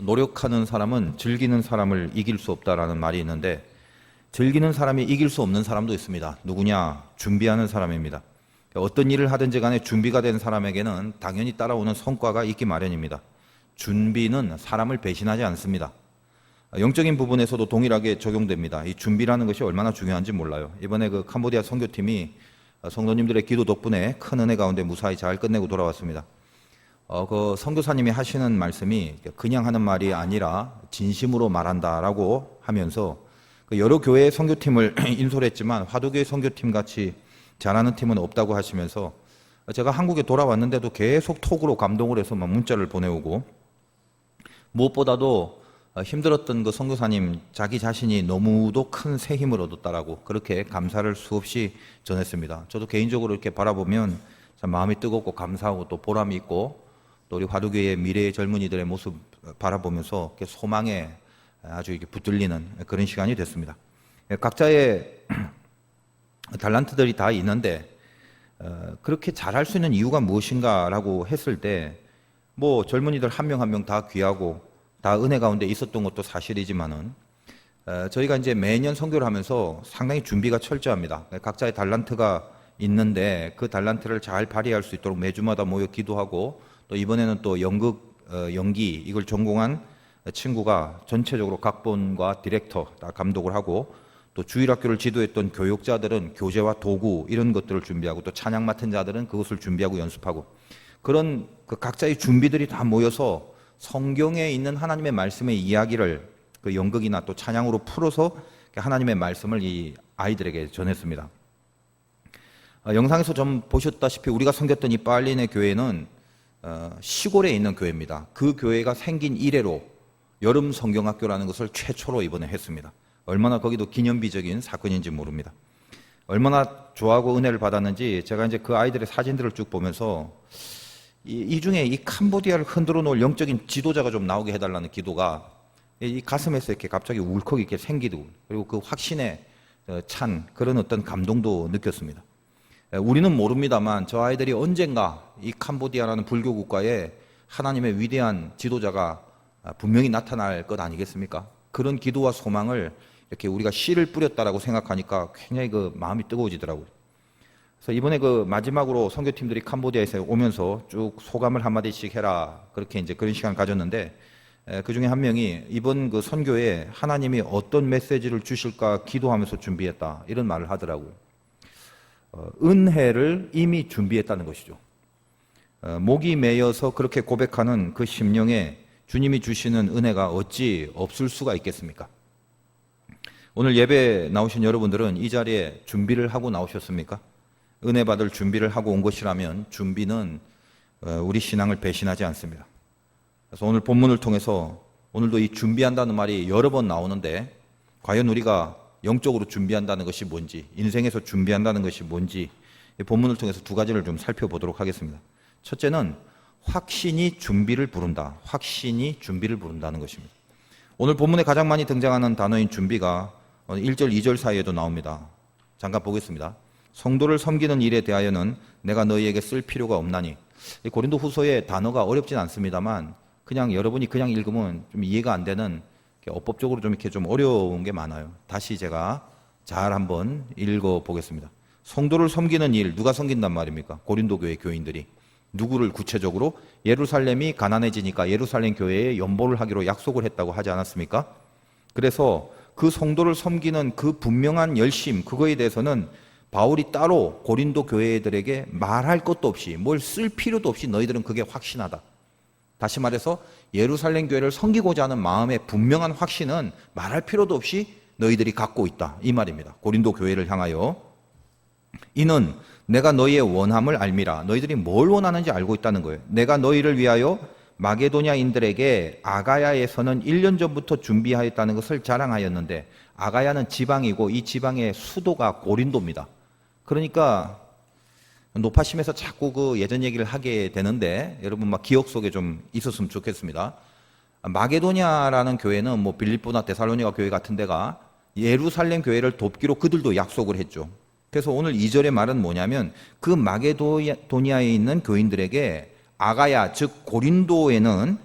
노력하는 사람은 즐기는 사람을 이길 수 없다라는 말이 있는데, 즐기는 사람이 이길 수 없는 사람도 있습니다. 누구냐? 준비하는 사람입니다. 어떤 일을 하든지 간에 준비가 된 사람에게는 당연히 따라오는 성과가 있기 마련입니다. 준비는 사람을 배신하지 않습니다. 영적인 부분에서도 동일하게 적용됩니다. 이 준비라는 것이 얼마나 중요한지 몰라요. 이번에 그 캄보디아 선교팀이 성도님들의 기도 덕분에 큰 은혜 가운데 무사히 잘 끝내고 돌아왔습니다. 그 선교사님이 하시는 말씀이 그냥 하는 말이 아니라 진심으로 말한다라고 하면서 여러 교회의 선교팀을 인솔 했지만 화두교회 선교팀 같이 잘하는 팀은 없다고 하시면서, 제가 한국에 돌아왔는데도 계속 톡으로 감동을 해서 막 문자를 보내오고, 무엇보다도 힘들었던 그 선교사님 자기 자신이 너무도 큰 새 힘을 얻었다라고 그렇게 감사를 수없이 전했습니다. 저도 개인적으로 이렇게 바라보면 참 마음이 뜨겁고 감사하고 또 보람이 있고, 또 우리 화두교회의 미래의 젊은이들의 모습 바라보면서 이렇게 소망에 아주 이렇게 붙들리는 그런 시간이 됐습니다. 각자의 달란트들이 다 있는데 그렇게 잘할 수 있는 이유가 무엇인가라고 했을 때, 뭐 젊은이들 한 명 한 명 다 귀하고 다 은혜 가운데 있었던 것도 사실이지만은, 저희가 이제 매년 선교를 하면서 상당히 준비가 철저합니다. 각자의 달란트가 있는데 그 달란트를 잘 발휘할 수 있도록 매주마다 모여 기도하고, 또 이번에는 또 연극, 연기 이걸 전공한 친구가 전체적으로 각본과 디렉터 다 감독을 하고, 또 주일학교를 지도했던 교육자들은 교재와 도구 이런 것들을 준비하고, 또 찬양 맡은 자들은 그것을 준비하고 연습하고, 그런 그 각자의 준비들이 다 모여서 성경에 있는 하나님의 말씀의 이야기를 그 연극이나 또 찬양으로 풀어서 하나님의 말씀을 이 아이들에게 전했습니다. 영상에서 좀 보셨다시피 우리가 섬겼던 이 빨린의 교회는 시골에 있는 교회입니다. 그 교회가 생긴 이래로 여름 성경학교라는 것을 최초로 이번에 했습니다. 얼마나 거기도 기념비적인 사건인지 모릅니다. 얼마나 좋아하고 은혜를 받았는지 제가 이제 그 아이들의 사진들을 쭉 보면서 이 중에 이 캄보디아를 흔들어 놓을 영적인 지도자가 좀 나오게 해달라는 기도가 이 가슴에서 이렇게 갑자기 울컥 이렇게 생기고, 그리고 그 확신에 찬 그런 어떤 감동도 느꼈습니다. 우리는 모릅니다만 저 아이들이 언젠가 이 캄보디아라는 불교 국가에 하나님의 위대한 지도자가 분명히 나타날 것 아니겠습니까? 그런 기도와 소망을 이렇게 우리가 씨를 뿌렸다라고 생각하니까 굉장히 그 마음이 뜨거워지더라고요. 그래서 이번에 그 마지막으로 선교팀들이 캄보디아에서 오면서 쭉 소감을 한마디씩 해라, 그렇게 이제 그런 시간을 가졌는데, 그 중에 한 명이 이번 그 선교에 하나님이 어떤 메시지를 주실까 기도하면서 준비했다, 이런 말을 하더라고요. 은혜를 이미 준비했다는 것이죠. 목이 메여서 그렇게 고백하는 그 심령에 주님이 주시는 은혜가 어찌 없을 수가 있겠습니까? 오늘 예배 나오신 여러분들은 이 자리에 준비를 하고 나오셨습니까? 은혜 받을 준비를 하고 온 것이라면 준비는 우리 신앙을 배신하지 않습니다. 그래서 오늘 본문을 통해서 오늘도 이 준비한다는 말이 여러 번 나오는데, 과연 우리가 영적으로 준비한다는 것이 뭔지, 인생에서 준비한다는 것이 뭔지 이 본문을 통해서 두 가지를 좀 살펴보도록 하겠습니다. 첫째는 확신이 준비를 부른다. 확신이 준비를 부른다는 것입니다. 오늘 본문에 가장 많이 등장하는 단어인 준비가 1절, 2절 사이에도 나옵니다. 잠깐 보겠습니다. 성도를 섬기는 일에 대하여는 내가 너희에게 쓸 필요가 없나니. 고린도 후서의 단어가 어렵진 않습니다만 그냥 여러분이 그냥 읽으면 좀 이해가 안 되는, 어법적으로 좀 이렇게 좀 어려운 게 많아요. 다시 제가 잘 한번 읽어 보겠습니다. 성도를 섬기는 일, 누가 섬긴단 말입니까? 고린도 교회 교인들이. 누구를 구체적으로? 예루살렘이 가난해지니까 예루살렘 교회에 연보를 하기로 약속을 했다고 하지 않았습니까? 그래서 그 성도를 섬기는 그 분명한 열심, 그거에 대해서는 바울이 따로 고린도 교회들에게 말할 것도 없이, 뭘 쓸 필요도 없이 너희들은 그게 확신하다. 다시 말해서 예루살렘 교회를 섬기고자 하는 마음의 분명한 확신은 말할 필요도 없이 너희들이 갖고 있다, 이 말입니다. 고린도 교회를 향하여. 이는 내가 너희의 원함을 알미라. 너희들이 뭘 원하는지 알고 있다는 거예요. 내가 너희를 위하여 마게도냐인들에게 아가야에서는 1년 전부터 준비하였다는 것을 자랑하였는데, 아가야는 지방이고 이 지방의 수도가 고린도입니다. 그러니까 높아심에서 자꾸 그 예전 얘기를 하게 되는데, 여러분 막 기억 속에 좀 있었으면 좋겠습니다. 마게도냐라는 교회는 뭐 빌립보나 데살로니가 교회 같은 데가 예루살렘 교회를 돕기로 그들도 약속을 했죠. 그래서 오늘 2절의 말은 뭐냐면, 그 마게도니아에 있는 교인들에게 아가야, 즉 고린도에는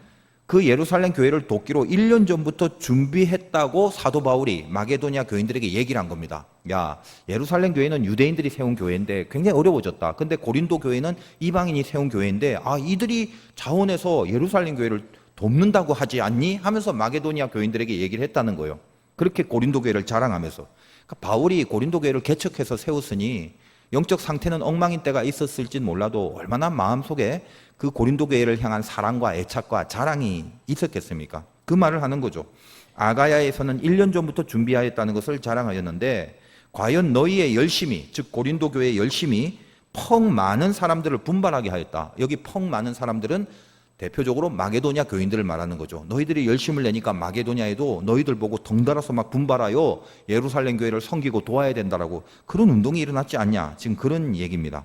그 예루살렘 교회를 돕기로 1년 전부터 준비했다고 사도 바울이 마게도냐 교인들에게 얘기를 한 겁니다. 야, 예루살렘 교회는 유대인들이 세운 교회인데 굉장히 어려워졌다. 근데 고린도 교회는 이방인이 세운 교회인데 이들이 자원해서 예루살렘 교회를 돕는다고 하지 않니? 하면서 마게도냐 교인들에게 얘기를 했다는 거예요. 그렇게 고린도 교회를 자랑하면서. 그러니까 바울이 고린도 교회를 개척해서 세웠으니 영적 상태는 엉망인 때가 있었을진 몰라도 얼마나 마음속에 그 고린도 교회를 향한 사랑과 애착과 자랑이 있었겠습니까? 그 말을 하는 거죠. 아가야에서는 1년 전부터 준비하였다는 것을 자랑하였는데 과연 너희의 열심이, 즉 고린도 교회의 열심이 펑 많은 사람들을 분발하게 하였다. 여기 펑 많은 사람들은 대표적으로 마게도냐 교인들을 말하는 거죠. 너희들이 열심을 내니까 마게도냐에도 너희들 보고 덩달아서 막 분발하여 예루살렘 교회를 섬기고 도와야 된다라고 그런 운동이 일어났지 않냐. 지금 그런 얘기입니다.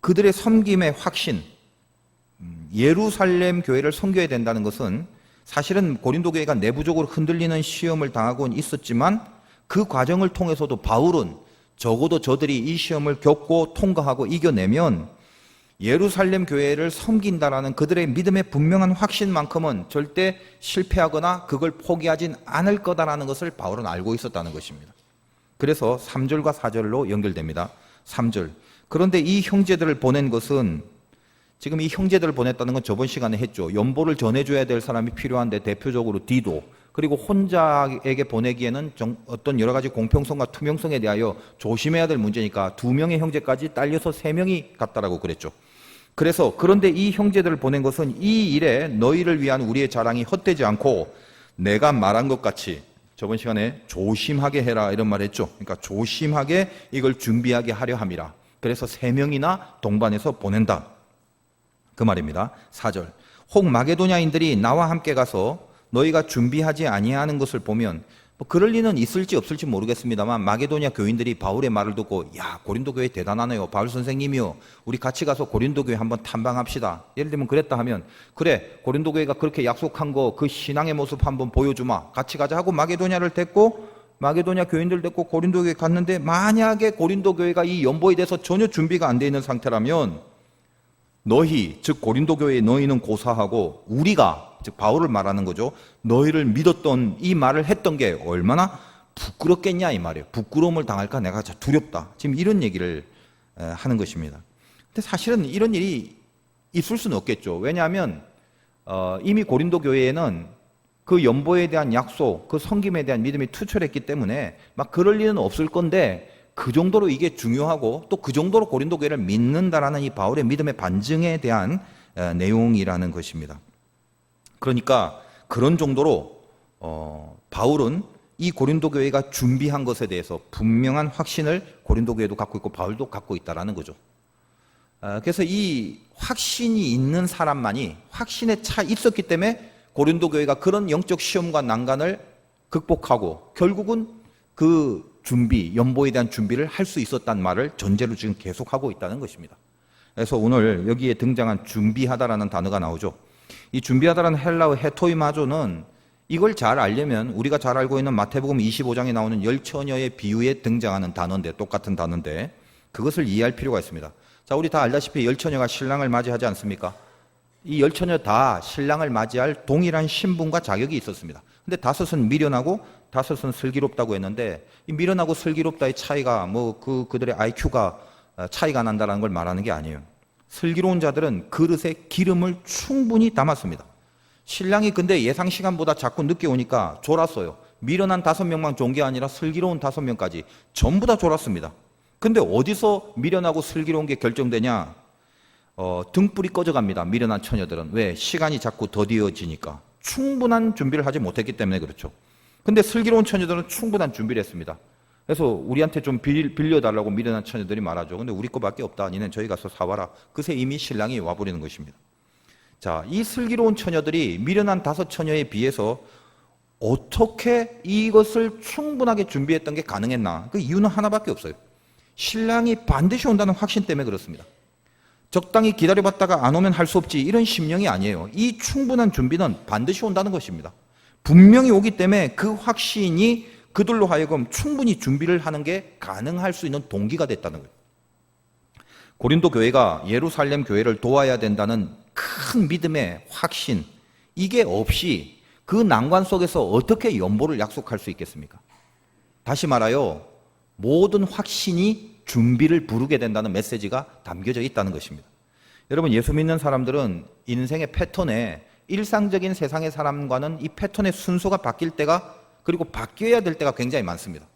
그들의 섬김의 확신, 예루살렘 교회를 섬겨야 된다는 것은 사실은 고린도 교회가 내부적으로 흔들리는 시험을 당하고는 있었지만 그 과정을 통해서도 바울은 적어도 저들이 이 시험을 겪고 통과하고 이겨내면 예루살렘 교회를 섬긴다라는 그들의 믿음의 분명한 확신만큼은 절대 실패하거나 그걸 포기하진 않을 거다라는 것을 바울은 알고 있었다는 것입니다. 그래서 3절과 4절로 연결됩니다. 3절. 그런데 이 형제들을 보낸 것은 지금 이 형제들을 보냈다는 건 저번 시간에 했죠. 연보를 전해줘야 될 사람이 필요한데 대표적으로 디도, 그리고 혼자에게 보내기에는 어떤 여러 가지 공평성과 투명성에 대하여 조심해야 될 문제니까 2명의 형제까지 딸려서 3명이 갔다라고 그랬죠. 그래서 그런데 이 형제들을 보낸 것은 이 일에 너희를 위한 우리의 자랑이 헛되지 않고 내가 말한 것 같이 저번 시간에 조심하게 해라 이런 말 했죠. 그러니까 조심하게 이걸 준비하게 하려 함이라. 그래서 3명이나 동반해서 보낸다. 그 말입니다. 4절. 혹 마게도냐인들이 나와 함께 가서 너희가 준비하지 아니하는 것을 보면 뭐 그럴 리는 있을지 없을지 모르겠습니다만 마게도냐 교인들이 바울의 말을 듣고 야, 고린도 교회 대단하네요. 바울 선생님이요. 우리 같이 가서 고린도 교회 한번 탐방합시다. 예를 들면 그랬다 하면 그래, 고린도 교회가 그렇게 약속한 거 그 신앙의 모습 한번 보여주마. 같이 가자 하고 마게도냐를 데리고 마게도냐 교인들 데리고 고린도 교회 갔는데 만약에 고린도 교회가 이 연보에 대해서 전혀 준비가 안 돼 있는 상태라면 너희, 즉 고린도 교회의 너희는 고사하고 우리가, 즉 바울을 말하는 거죠. 너희를 믿었던 이 말을 했던 게 얼마나 부끄럽겠냐 이 말이에요. 부끄러움을 당할까 내가 두렵다. 지금 이런 얘기를 하는 것입니다. 근데 사실은 이런 일이 있을 수는 없겠죠. 왜냐하면 이미 고린도 교회에는 그 연보에 대한 약속, 그 섬김에 대한 믿음이 투철했기 때문에 막 그럴 일은 없을 건데 그 정도로 이게 중요하고 또 그 정도로 고린도 교회를 믿는다라는 이 바울의 믿음의 반증에 대한 내용이라는 것입니다. 그러니까 그런 정도로 바울은 이 고린도 교회가 준비한 것에 대해서 분명한 확신을 고린도 교회도 갖고 있고 바울도 갖고 있다라는 거죠. 그래서 이 확신이 있는 사람만이 확신에 차 있었기 때문에 고린도 교회가 그런 영적 시험과 난간을 극복하고 결국은 그 준비, 연보에 대한 준비를 할 수 있었다는 말을 전제로 지금 계속하고 있다는 것입니다. 그래서 오늘 여기에 등장한 준비하다라는 단어가 나오죠. 이 준비하다라는 헬라어 헤토이마조는 이걸 잘 알려면 우리가 잘 알고 있는 마태복음 25장에 나오는 10처녀의 비유에 등장하는 단어인데 똑같은 단어인데 그것을 이해할 필요가 있습니다. 자, 우리 다 알다시피 10처녀가 신랑을 맞이하지 않습니까? 이 10처녀 다 신랑을 맞이할 동일한 신분과 자격이 있었습니다. 근데 5은 미련하고 5은 슬기롭다고 했는데 이 미련하고 슬기롭다의 차이가 뭐 그들의 IQ가 차이가 난다는 걸 말하는 게 아니에요. 슬기로운 자들은 그릇에 기름을 충분히 담았습니다. 신랑이 근데 예상 시간보다 자꾸 늦게 오니까 졸았어요. 미련한 5명만 좋은 게 아니라 슬기로운 5명까지 전부 다 졸았습니다. 근데 어디서 미련하고 슬기로운 게 결정되냐? 등불이 꺼져갑니다. 미련한 처녀들은. 왜? 시간이 자꾸 더디어지니까. 충분한 준비를 하지 못했기 때문에 그렇죠. 근데 슬기로운 처녀들은 충분한 준비를 했습니다. 그래서 우리한테 좀 빌려달라고 미련한 처녀들이 말하죠. 근데 우리 거밖에 없다. 니는 저희 가서 사와라. 그새 이미 신랑이 와버리는 것입니다. 자, 이 슬기로운 처녀들이 미련한 5처녀에 비해서 어떻게 이것을 충분하게 준비했던 게 가능했나? 그 이유는 하나밖에 없어요. 신랑이 반드시 온다는 확신 때문에 그렇습니다. 적당히 기다려봤다가 안 오면 할 수 없지 이런 심령이 아니에요. 이 충분한 준비는 반드시 온다는 것입니다. 분명히 오기 때문에 그 확신이 그들로 하여금 충분히 준비를 하는 게 가능할 수 있는 동기가 됐다는 거예요. 고린도 교회가 예루살렘 교회를 도와야 된다는 큰 믿음의 확신, 이게 없이 그 난관 속에서 어떻게 연보를 약속할 수 있겠습니까? 다시 말하여 모든 확신이 준비를 부르게 된다는 메시지가 담겨져 있다는 것입니다. 여러분, 예수 믿는 사람들은 인생의 패턴에 일상적인 세상의 사람과는 이 패턴의 순서가 바뀔 때가, 그리고 바뀌어야 될 때가 굉장히 많습니다.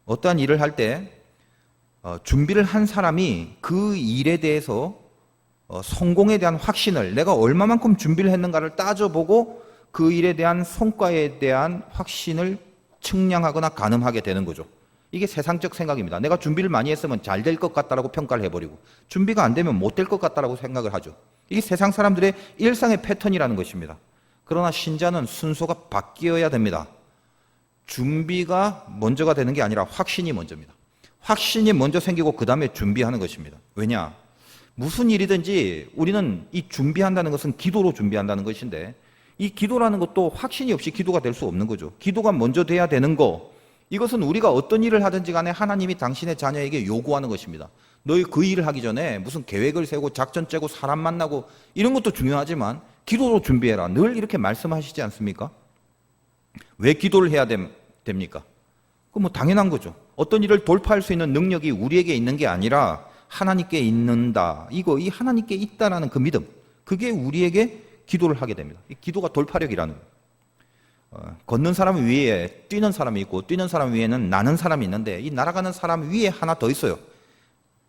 어떠한 일을 할 때 준비를 한 사람이 그 일에 대해서 성공에 대한 확신을, 내가 얼마만큼 준비를 했는가를 따져보고 그 일에 대한 성과에 대한 확신을 측량하거나 가늠하게 되는 거죠. 이게 세상적 생각입니다. 내가 준비를 많이 했으면 잘 될 것 같다라고 평가를 해버리고, 준비가 안 되면 못 될 것 같다라고 생각을 하죠. 이게 세상 사람들의 일상의 패턴이라는 것입니다. 그러나 신자는 순서가 바뀌어야 됩니다. 준비가 먼저가 되는 게 아니라 확신이 먼저입니다. 확신이 먼저 생기고 그 다음에 준비하는 것입니다. 왜냐? 무슨 일이든지 우리는 이 준비한다는 것은 기도로 준비한다는 것인데, 이 기도라는 것도 확신이 없이 기도가 될 수 없는 거죠. 기도가 먼저 돼야 되는 거, 이것은 우리가 어떤 일을 하든지 간에 하나님이 당신의 자녀에게 요구하는 것입니다. 너희 그 일을 하기 전에 무슨 계획을 세우고 작전 짜고 사람 만나고 이런 것도 중요하지만 기도로 준비해라, 늘 이렇게 말씀하시지 않습니까? 왜 기도를 해야 됩니까? 그건 뭐 당연한 거죠. 어떤 일을 돌파할 수 있는 능력이 우리에게 있는 게 아니라 하나님께 있는다, 이 하나님께 있다라는 그 믿음, 그게 우리에게 기도를 하게 됩니다. 이 기도가 돌파력이라는 거예요. 걷는 사람 위에 뛰는 사람이 있고, 뛰는 사람 위에는 나는 사람이 있는데, 이 날아가는 사람 위에 하나 더 있어요.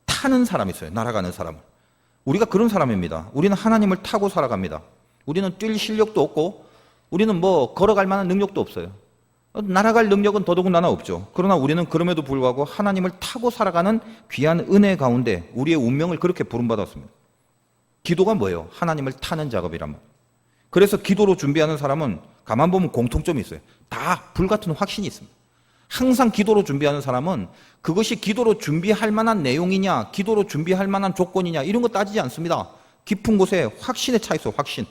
타는 사람이 있어요. 날아가는 사람을. 우리가 그런 사람입니다. 우리는 하나님을 타고 살아갑니다. 우리는 뛸 실력도 없고, 우리는 뭐 걸어갈 만한 능력도 없어요. 날아갈 능력은 더더군다나 없죠. 그러나 우리는 그럼에도 불구하고 하나님을 타고 살아가는 귀한 은혜 가운데 우리의 운명을 그렇게 부름받았습니다. 기도가 뭐예요? 하나님을 타는 작업이란 말이에요. 그래서 기도로 준비하는 사람은 가만 보면 공통점이 있어요. 다 불같은 확신이 있습니다. 항상 기도로 준비하는 사람은 그것이 기도로 준비할 만한 내용이냐, 기도로 준비할 만한 조건이냐, 이런 거 따지지 않습니다. 깊은 곳에 확신에 차 있어요. 확신.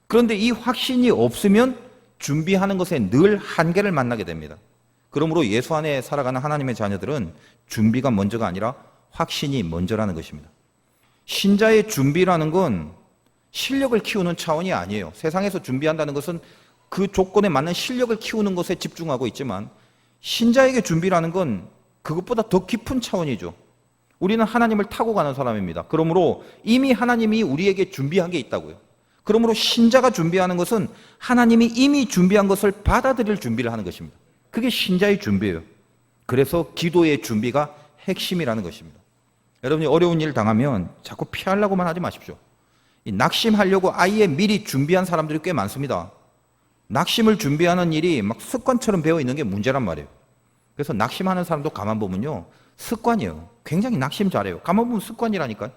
그런데 이 확신이 없으면 준비하는 것에 늘 한계를 만나게 됩니다. 그러므로 예수 안에 살아가는 하나님의 자녀들은 준비가 먼저가 아니라 확신이 먼저라는 것입니다. 신자의 준비라는 건 실력을 키우는 차원이 아니에요. 세상에서 준비한다는 것은 그 조건에 맞는 실력을 키우는 것에 집중하고 있지만, 신자에게 준비라는 건 그것보다 더 깊은 차원이죠. 우리는 하나님을 타고 가는 사람입니다. 그러므로 이미 하나님이 우리에게 준비한 게 있다고요. 그러므로 신자가 준비하는 것은 하나님이 이미 준비한 것을 받아들일 준비를 하는 것입니다. 그게 신자의 준비예요. 그래서 기도의 준비가 핵심이라는 것입니다. 여러분이 어려운 일 당하면 자꾸 피하려고만 하지 마십시오. 낙심하려고 아예 미리 준비한 사람들이 꽤 많습니다. 낙심을 준비하는 일이 막 습관처럼 배어 있는 게 문제란 말이에요. 그래서 낙심하는 사람도 가만 보면요, 습관이에요. 굉장히 낙심 잘해요. 가만 보면 습관이라니까요.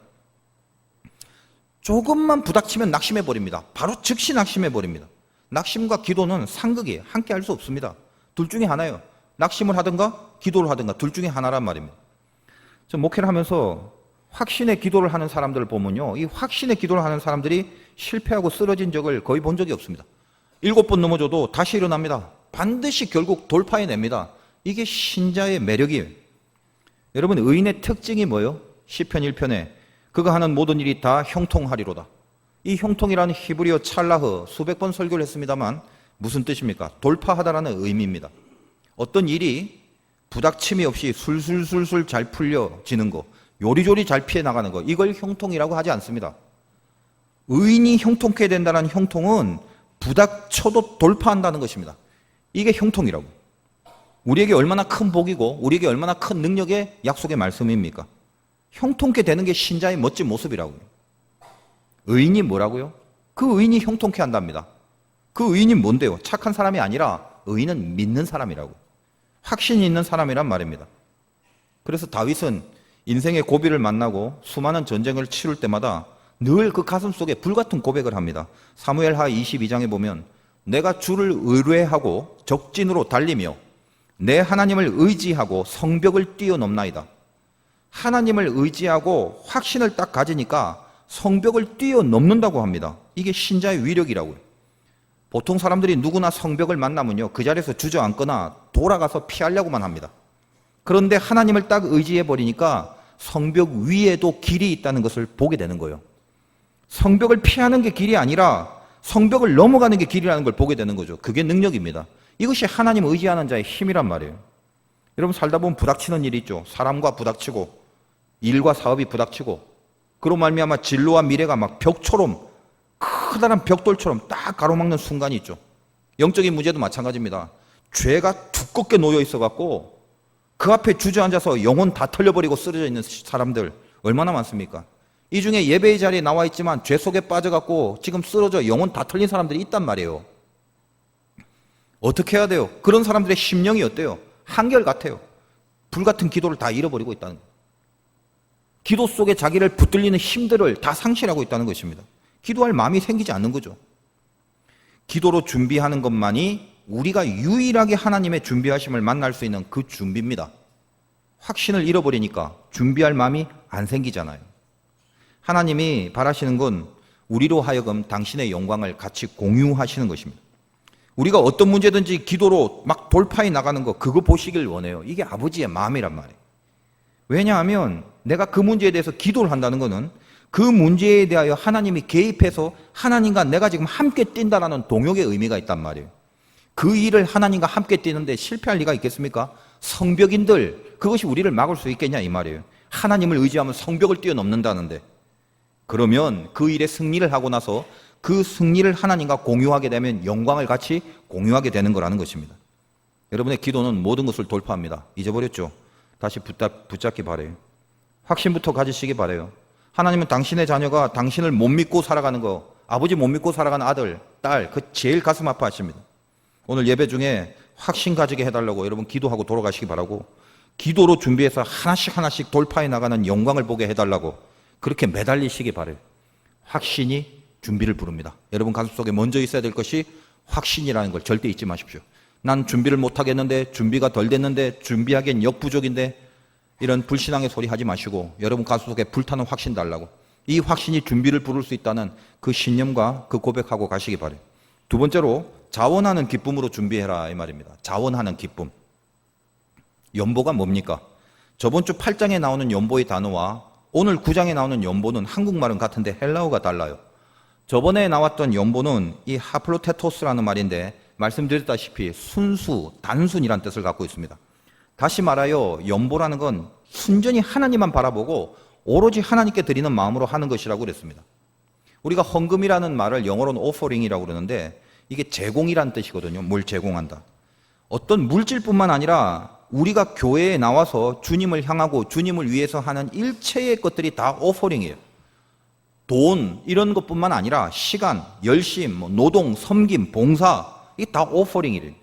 조금만 부닥치면 낙심해 버립니다. 바로 즉시 낙심해 버립니다. 낙심과 기도는 상극이에요. 함께 할 수 없습니다. 둘 중에 하나예요. 낙심을 하든가 기도를 하든가 둘 중에 하나란 말입니다. 저 목회를 하면서 확신의 기도를 하는 사람들을 보면요, 이 확신의 기도를 하는 사람들이 실패하고 쓰러진 적을 거의 본 적이 없습니다. 7번 넘어져도 다시 일어납니다. 반드시 결국 돌파해냅니다. 이게 신자의 매력이에요. 여러분, 의인의 특징이 뭐예요? 시편 1편에 그가 하는 모든 일이 다 형통하리로다. 이 형통이라는 히브리어 찰라흐, 수백 번 설교를 했습니다만 무슨 뜻입니까? 돌파하다라는 의미입니다. 어떤 일이 부닥침이 없이 술술술술 잘 풀려지는 거, 요리조리 잘 피해 나가는 거, 이걸 형통이라고 하지 않습니다. 의인이 형통케 된다는 형통은 부닥쳐도 돌파한다는 것입니다. 이게 형통이라고. 우리에게 얼마나 큰 복이고 우리에게 얼마나 큰 능력의 약속의 말씀입니까? 형통케 되는 게 신자의 멋진 모습이라고요. 의인이 뭐라고요? 그 의인이 형통케 한답니다. 그 의인이 뭔데요? 착한 사람이 아니라 의인은 믿는 사람이라고. 확신이 있는 사람이란 말입니다. 그래서 다윗은 인생의 고비를 만나고 수많은 전쟁을 치룰 때마다 늘 그 가슴 속에 불같은 고백을 합니다. 사무엘하 22장에 보면 내가 주를 의뢰하고 적진으로 달리며 내 하나님을 의지하고 성벽을 뛰어넘나이다. 하나님을 의지하고 확신을 딱 가지니까 성벽을 뛰어넘는다고 합니다. 이게 신자의 위력이라고요. 보통 사람들이 누구나 성벽을 만나면요, 그 자리에서 주저앉거나 돌아가서 피하려고만 합니다. 그런데 하나님을 딱 의지해 버리니까 성벽 위에도 길이 있다는 것을 보게 되는 거예요. 성벽을 피하는 게 길이 아니라 성벽을 넘어가는 게 길이라는 걸 보게 되는 거죠. 그게 능력입니다. 이것이 하나님 의지하는 자의 힘이란 말이에요. 여러분 살다 보면 부닥치는 일이 있죠. 사람과 부닥치고 일과 사업이 부닥치고 그로 말미암아 진로와 미래가 막 벽처럼 커다란 벽돌처럼 딱 가로막는 순간이 있죠. 영적인 문제도 마찬가지입니다. 죄가 두껍게 놓여 있어갖고 그 앞에 주저앉아서 영혼 다 털려버리고 쓰러져 있는 사람들 얼마나 많습니까? 이 중에 예배의 자리에 나와 있지만 죄 속에 빠져갖고 지금 쓰러져 영혼 다 털린 사람들이 있단 말이에요. 어떻게 해야 돼요? 그런 사람들의 심령이 어때요? 한결같아요. 불같은 기도를 다 잃어버리고 있다는 거예요. 기도 속에 자기를 붙들리는 힘들을 다 상실하고 있다는 것입니다. 기도할 마음이 생기지 않는 거죠. 기도로 준비하는 것만이 우리가 유일하게 하나님의 준비하심을 만날 수 있는 그 준비입니다. 확신을 잃어버리니까 준비할 마음이 안 생기잖아요. 하나님이 바라시는 건 우리로 하여금 당신의 영광을 같이 공유하시는 것입니다. 우리가 어떤 문제든지 기도로 막 돌파해 나가는 거 그거 보시길 원해요. 이게 아버지의 마음이란 말이에요. 왜냐하면 내가 그 문제에 대해서 기도를 한다는 것은 그 문제에 대하여 하나님이 개입해서 하나님과 내가 지금 함께 뛴다라는 동역의 의미가 있단 말이에요. 그 일을 하나님과 함께 뛰는데 실패할 리가 있겠습니까? 성벽인들 그것이 우리를 막을 수 있겠냐 이 말이에요. 하나님을 의지하면 성벽을 뛰어넘는다는데 그러면 그 일에 승리를 하고 나서 그 승리를 하나님과 공유하게 되면 영광을 같이 공유하게 되는 거라는 것입니다. 여러분의 기도는 모든 것을 돌파합니다. 잊어버렸죠? 다시 붙잡기 바라요. 확신부터 가지시기 바라요. 하나님은 당신의 자녀가 당신을 못 믿고 살아가는 거, 아버지 못 믿고 살아가는 아들, 딸, 그 제일 가슴 아파하십니다. 오늘 예배 중에 확신 가지게 해달라고 여러분 기도하고 돌아가시기 바라고, 기도로 준비해서 하나씩 돌파해 나가는 영광을 보게 해달라고 그렇게 매달리시기 바라요. 확신이 준비를 부릅니다. 여러분 가슴 속에 먼저 있어야 될 것이 확신이라는 걸 절대 잊지 마십시오. 난 준비를 못하겠는데, 준비가 덜 됐는데, 준비하기엔 역부족인데, 이런 불신앙의 소리 하지 마시고 여러분 가슴 속에 불타는 확신 달라고, 이 확신이 준비를 부를 수 있다는 그 신념과 그 고백하고 가시기 바래요. 두 번째로 자원하는 기쁨으로 준비해라 이 말입니다. 자원하는 기쁨. 연보가 뭡니까? 저번 주 8장에 나오는 연보의 단어와 오늘 9장에 나오는 연보는 한국말은 같은데 헬라어가 달라요. 저번에 나왔던 연보는 이 하플로테토스라는 말인데 말씀드렸다시피 순수, 단순이란 뜻을 갖고 있습니다. 다시 말하여 연보라는 건 순전히 하나님만 바라보고 오로지 하나님께 드리는 마음으로 하는 것이라고 그랬습니다. 우리가 헌금이라는 말을 영어로는 오퍼링이라고 그러는데 이게 제공이란 뜻이거든요. 뭘 제공한다. 어떤 물질뿐만 아니라 우리가 교회에 나와서 주님을 향하고 주님을 위해서 하는 일체의 것들이 다 오퍼링이에요. 돈 이런 것뿐만 아니라 시간, 열심, 노동, 섬김, 봉사 이게 다 오퍼링이래요.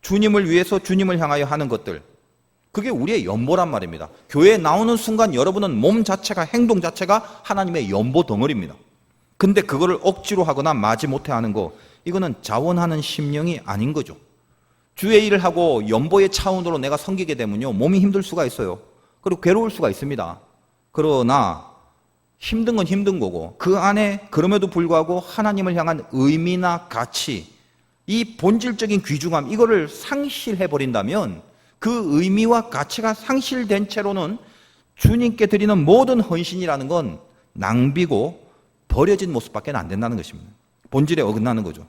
주님을 위해서 주님을 향하여 하는 것들, 그게 우리의 연보란 말입니다. 교회에 나오는 순간 여러분은 몸 자체가, 행동 자체가 하나님의 연보 덩어리입니다. 근데 그거를 억지로 하거나 마지 못해 하는 거, 이거는 자원하는 심령이 아닌 거죠. 주의 일을 하고 연보의 차원으로 내가 섬기게 되면요, 몸이 힘들 수가 있어요. 그리고 괴로울 수가 있습니다. 그러나 힘든 건 힘든 거고 그 안에 그럼에도 불구하고 하나님을 향한 의미나 가치, 이 본질적인 귀중함, 이거를 상실해 버린다면 그 의미와 가치가 상실된 채로는 주님께 드리는 모든 헌신이라는 건 낭비고 버려진 모습밖에 안 된다는 것입니다. 본질에 어긋나는 거죠.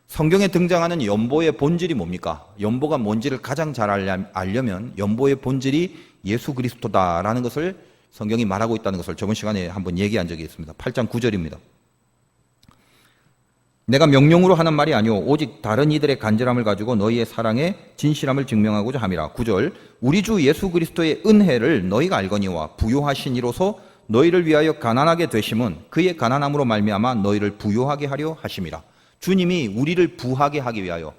성경에 등장하는 연보의 본질이 뭡니까? 연보가 뭔지를 가장 잘 알려면 연보의 본질이 예수 그리스도다라는 것을 성경이 말하고 있다는 것을 저번 시간에 한번 얘기한 적이 있습니다. 8장 9절입니다. 내가 명령으로 하는 말이 아니오 오직 다른 이들의 간절함을 가지고 너희의 사랑의 진실함을 증명하고자 함이라. 9절 우리 주 예수 그리스도의 은혜를 너희가 알거니와 부요하신 이로서 너희를 위하여 가난하게 되심은 그의 가난함으로 말미암아 너희를 부요하게 하려 하심이라. 주님이 우리를 부하게 하기 위하여,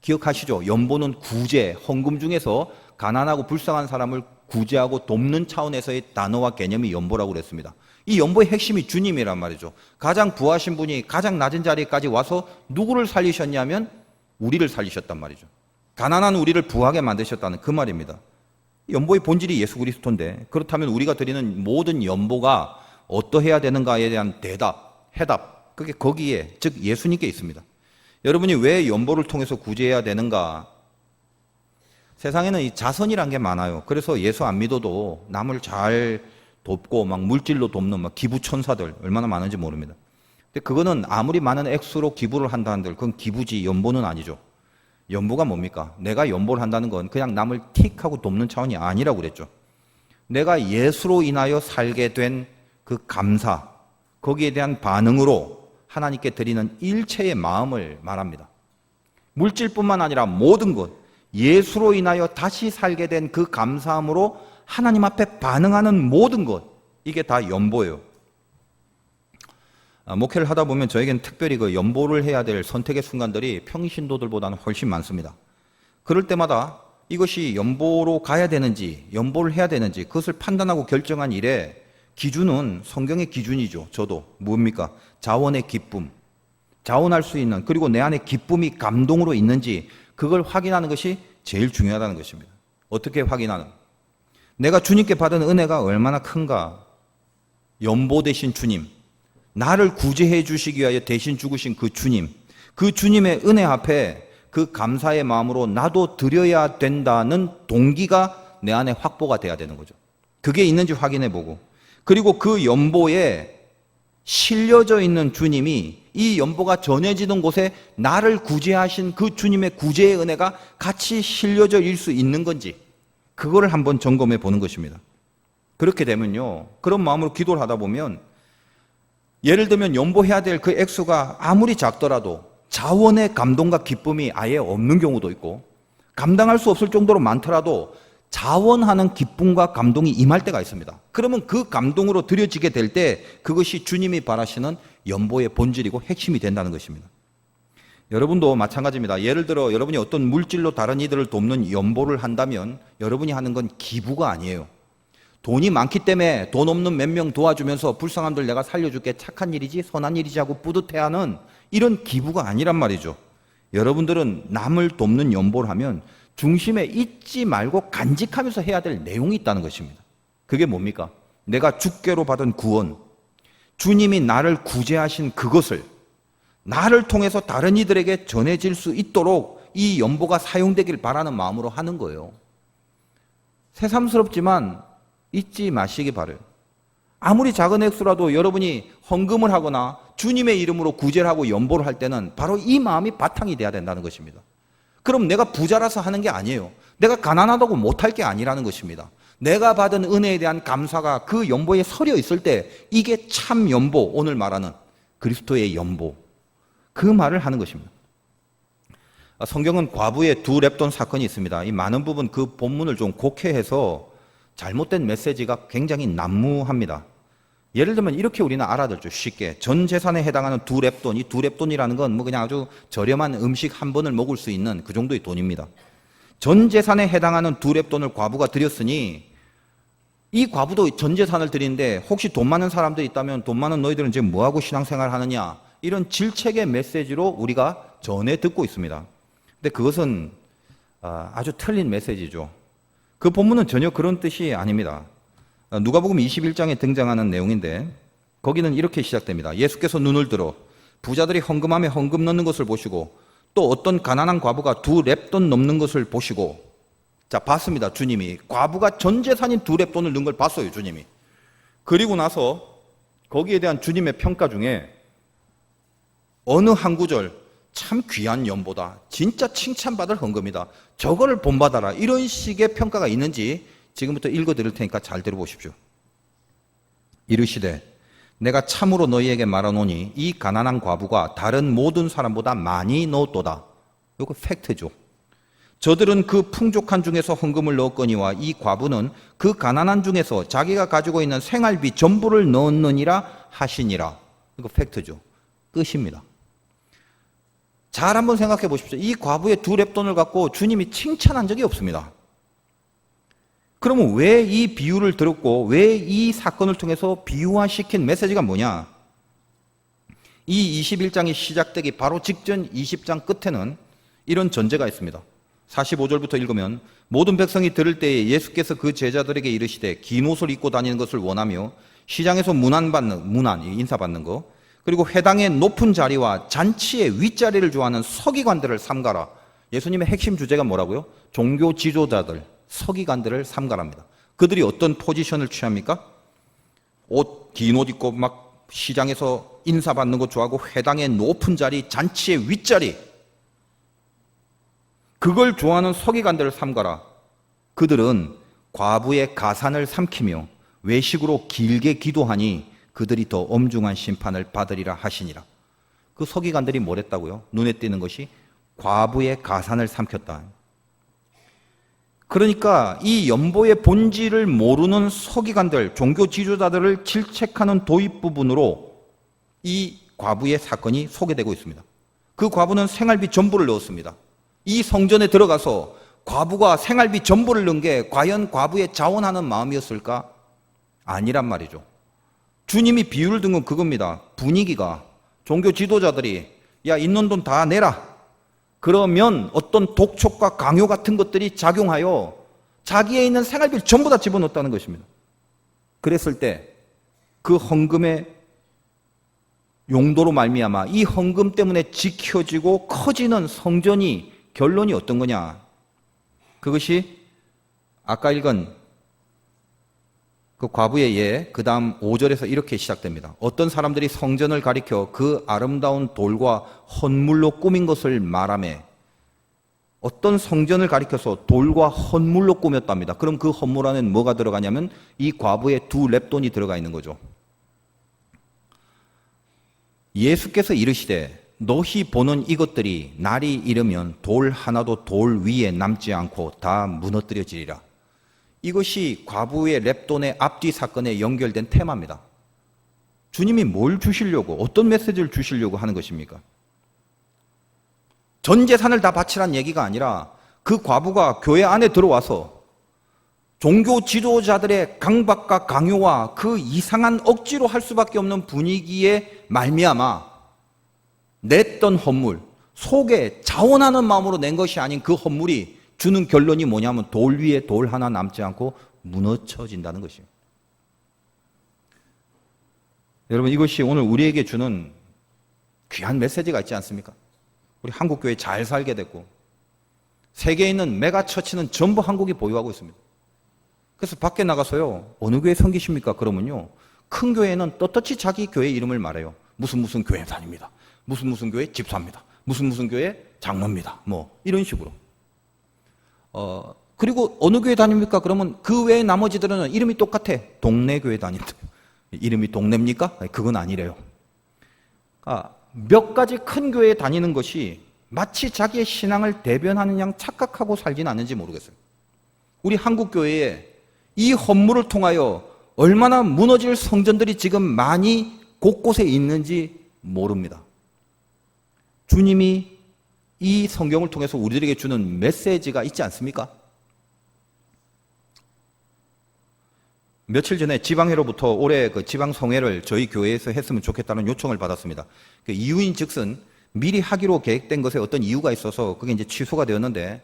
기억하시죠? 연보는 구제, 헌금 중에서 가난하고 불쌍한 사람을 구제하고 돕는 차원에서의 단어와 개념이 연보라고 그랬습니다. 이 연보의 핵심이 주님이란 말이죠. 가장 부하신 분이 가장 낮은 자리까지 와서 누구를 살리셨냐면 우리를 살리셨단 말이죠. 가난한 우리를 부하게 만드셨다는 그 말입니다. 연보의 본질이 예수 그리스도인데, 그렇다면 우리가 드리는 모든 연보가 어떠해야 되는가에 대한 대답, 해답, 그게 거기에, 즉 예수님께 있습니다. 여러분이 왜 연보를 통해서 구제해야 되는가? 세상에는 이 자선이란 게 많아요. 그래서 예수 안 믿어도 남을 잘 돕고 막 물질로 돕는 막 기부천사들 얼마나 많은지 모릅니다. 근데 그거는 아무리 많은 액수로 기부를 한다 한들 그건 기부지 연보는 아니죠. 연보가 뭡니까? 내가 연보를 한다는 건 그냥 남을 틱하고 돕는 차원이 아니라고 그랬죠. 내가 예수로 인하여 살게 된 그 감사, 거기에 대한 반응으로 하나님께 드리는 일체의 마음을 말합니다. 물질뿐만 아니라 모든 것, 예수로 인하여 다시 살게 된 그 감사함으로 하나님 앞에 반응하는 모든 것, 이게 다 연보예요. 목회를 하다 보면 저에겐 특별히 그 연보를 해야 될 선택의 순간들이 평신도들보다는 훨씬 많습니다. 그럴 때마다 이것이 연보로 가야 되는지, 연보를 해야 되는지 그것을 판단하고 결정한 일에 기준은 성경의 기준이죠. 저도 뭡니까? 자원의 기쁨, 자원할 수 있는, 그리고 내 안에 기쁨이 감동으로 있는지 그걸 확인하는 것이 제일 중요하다는 것입니다. 어떻게 확인하는? 내가 주님께 받은 은혜가 얼마나 큰가? 연보 되신 주님, 나를 구제해 주시기 위하여 대신 죽으신 그 주님, 그 주님의 은혜 앞에 그 감사의 마음으로 나도 드려야 된다는 동기가 내 안에 확보가 돼야 되는 거죠. 그게 있는지 확인해 보고, 그리고 그 연보에 실려져 있는 주님이 이 연보가 전해지는 곳에 나를 구제하신 그 주님의 구제의 은혜가 같이 실려져 있을 수 있는 건지 그거를 한번 점검해 보는 것입니다. 그렇게 되면요, 그런 마음으로 기도를 하다 보면 예를 들면 연보해야 될 그 액수가 아무리 작더라도 자원의 감동과 기쁨이 아예 없는 경우도 있고, 감당할 수 없을 정도로 많더라도 자원하는 기쁨과 감동이 임할 때가 있습니다. 그러면 그 감동으로 드려지게 될 때 그것이 주님이 바라시는 연보의 본질이고 핵심이 된다는 것입니다. 여러분도 마찬가지입니다. 예를 들어 여러분이 어떤 물질로 다른 이들을 돕는 연보를 한다면 여러분이 하는 건 기부가 아니에요. 돈이 많기 때문에 돈 없는 몇 명 도와주면서 불쌍함들 내가 살려줄게, 착한 일이지 선한 일이지 하고 뿌듯해하는 이런 기부가 아니란 말이죠. 여러분들은 남을 돕는 연보를 하면 중심에 잊지 말고 간직하면서 해야 될 내용이 있다는 것입니다. 그게 뭡니까? 내가 주께로 받은 구원, 주님이 나를 구제하신 그것을 나를 통해서 다른 이들에게 전해질 수 있도록 이 연보가 사용되길 바라는 마음으로 하는 거예요. 새삼스럽지만 잊지 마시기 바라요. 아무리 작은 액수라도 여러분이 헌금을 하거나 주님의 이름으로 구제를 하고 연보를 할 때는 바로 이 마음이 바탕이 돼야 된다는 것입니다. 그럼 내가 부자라서 하는 게 아니에요. 내가 가난하다고 못할 게 아니라는 것입니다. 내가 받은 은혜에 대한 감사가 그 연보에 서려 있을 때 이게 참 연보, 오늘 말하는 그리스도의 연보, 그 말을 하는 것입니다. 성경은 과부의 두 렙돈 사건이 있습니다. 이 많은 부분 그 본문을 좀 곡해해서 잘못된 메시지가 굉장히 난무합니다. 예를 들면 이렇게 우리는 알아들죠. 쉽게 전 재산에 해당하는 두 렙돈, 이 두 렙돈이라는 건 뭐 그냥 아주 저렴한 음식 한 번을 먹을 수 있는 그 정도의 돈입니다. 전 재산에 해당하는 두 렙돈을 과부가 드렸으니 이 과부도 전 재산을 드리는데 혹시 돈 많은 사람들이 있다면 돈 많은 너희들은 지금 뭐하고 신앙생활 하느냐, 이런 질책의 메시지로 우리가 전해 듣고 있습니다. 근데 그것은 아주 틀린 메시지죠. 그 본문은 전혀 그런 뜻이 아닙니다. 누가복음 21장에 등장하는 내용인데 거기는 이렇게 시작됩니다. 예수께서 눈을 들어 부자들이 헌금함에 헌금 넣는 것을 보시고 또 어떤 가난한 과부가 두 렙돈 넘는 것을 보시고, 자, 봤습니다. 주님이 과부가 전 재산인 두 렙돈을 넣은 걸 봤어요. 주님이. 그리고 나서 거기에 대한 주님의 평가 중에 어느 한 구절, 참 귀한 연보다, 진짜 칭찬받을 헌금이다, 저거를 본받아라, 이런 식의 평가가 있는지 지금부터 읽어드릴 테니까 잘 들어보십시오. 이르시되 내가 참으로 너희에게 말하노니 이 가난한 과부가 다른 모든 사람보다 많이 넣었도다. 이거 팩트죠. 저들은 그 풍족한 중에서 헌금을 넣었거니와 이 과부는 그 가난한 중에서 자기가 가지고 있는 생활비 전부를 넣었느니라 하시니라. 이거 팩트죠. 끝입니다. 잘 한번 생각해 보십시오. 이 과부의 두 렙돈을 갖고 주님이 칭찬한 적이 없습니다. 그러면 왜 이 비유를 들었고 왜 이 사건을 통해서 비유화시킨 메시지가 뭐냐? 이 21장이 시작되기 바로 직전 20장 끝에는 이런 전제가 있습니다. 45절부터 읽으면 모든 백성이 들을 때에 예수께서 그 제자들에게 이르시되 긴 옷을 입고 다니는 것을 원하며 시장에서 문안, 인사받는 거, 그리고 회당의 높은 자리와 잔치의 윗자리를 좋아하는 서기관들을 삼가라. 예수님의 핵심 주제가 뭐라고요? 종교 지도자들, 서기관들을 삼가랍니다. 그들이 어떤 포지션을 취합니까? 긴 옷 입고 막 시장에서 인사받는 거 좋아하고 회당의 높은 자리, 잔치의 윗자리, 그걸 좋아하는 서기관들을 삼가라. 그들은 과부의 가산을 삼키며 외식으로 길게 기도하니 그들이 더 엄중한 심판을 받으리라 하시니라. 그 서기관들이 뭘 했다고요? 눈에 띄는 것이 과부의 가산을 삼켰다. 그러니까 이 연보의 본질을 모르는 서기관들, 종교 지도자들을 질책하는 도입 부분으로 이 과부의 사건이 소개되고 있습니다. 그 과부는 생활비 전부를 넣었습니다. 이 성전에 들어가서 과부가 생활비 전부를 넣은 게 과연 과부의 자원하는 마음이었을까? 아니란 말이죠. 주님이 비유를 든 건 그겁니다. 분위기가, 종교 지도자들이 야, 있는 돈 다 내라. 그러면 어떤 독촉과 강요 같은 것들이 작용하여 자기에 있는 생활비를 전부 다 집어넣었다는 것입니다. 그랬을 때 그 헌금의 용도로 말미암아 이 헌금 때문에 지켜지고 커지는 성전이 결론이 어떤 거냐? 그것이 아까 읽은 그 과부의 예, 그 다음 5절에서 이렇게 시작됩니다. 어떤 사람들이 성전을 가리켜 그 아름다운 돌과 헌물로 꾸민 것을 말하며, 어떤 성전을 가리켜서 돌과 헌물로 꾸몄답니다. 그럼 그 헌물 안에는 뭐가 들어가냐면 이 과부의 2렙돈이 들어가 있는 거죠. 예수께서 이르시되 너희 보는 이것들이 날이 이르면 돌 하나도 돌 위에 남지 않고 다 무너뜨려지리라. 이것이 과부의 렙돈의 앞뒤 사건에 연결된 테마입니다. 주님이 뭘 주시려고, 어떤 메시지를 주시려고 하는 것입니까? 전 재산을 다 바치란 얘기가 아니라 그 과부가 교회 안에 들어와서 종교 지도자들의 강박과 강요와 그 이상한 억지로 할 수밖에 없는 분위기에 말미암아 냈던 헌물, 속에 자원하는 마음으로 낸 것이 아닌 그 헌물이 주는 결론이 뭐냐면 돌 위에 돌 하나 남지 않고 무너져진다는 것입니다. 여러분, 이것이 오늘 우리에게 주는 귀한 메시지가 있지 않습니까? 우리 한국교회 잘 살게 됐고 세계에 있는 메가처치는 전부 한국이 보유하고 있습니다. 그래서 밖에 나가서요, 어느 교회 섬기십니까? 그러면요, 큰 교회는 떳떳이 자기 교회 이름을 말해요. 무슨 교회 다닙니다. 무슨 교회 집사입니다. 무슨 교회 장로입니다. 뭐 이런 식으로. 그리고 어느 교회 다닙니까? 그러면 그 외에 나머지들은 이름이 똑같아. 동네 교회 다닌다. 이름이 동네입니까? 그건 아니래요. 몇 가지 큰 교회에 다니는 것이 마치 자기의 신앙을 대변하는 양 착각하고 살진 않는지 모르겠어요. 우리 한국 교회에 이 헌물을 통하여 얼마나 무너질 성전들이 지금 많이 곳곳에 있는지 모릅니다. 주님이 이 성경을 통해서 우리들에게 주는 메시지가 있지 않습니까? 며칠 전에 지방회로부터 올해 그 지방성회를 저희 교회에서 했으면 좋겠다는 요청을 받았습니다. 그 이유인 즉슨 미리 하기로 계획된 것에 어떤 이유가 있어서 그게 이제 취소가 되었는데,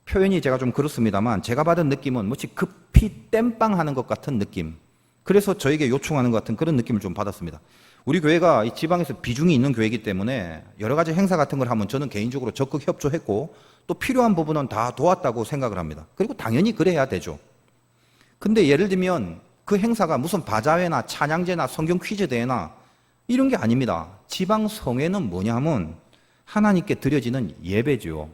표현이 제가 좀 그렇습니다만 제가 받은 느낌은 마치 급히 땜빵하는 것 같은 느낌, 그래서 저에게 요청하는 것 같은 그런 느낌을 좀 받았습니다. 우리 교회가 이 지방에서 비중이 있는 교회이기 때문에 여러 가지 행사 같은 걸 하면 저는 개인적으로 적극 협조했고 또 필요한 부분은 다 도왔다고 생각을 합니다. 그리고 당연히 그래야 되죠. 근데 예를 들면 그 행사가 무슨 바자회나 찬양제나 성경 퀴즈 대회나 이런 게 아닙니다. 지방성회는 뭐냐 하면 하나님께 드려지는 예배죠.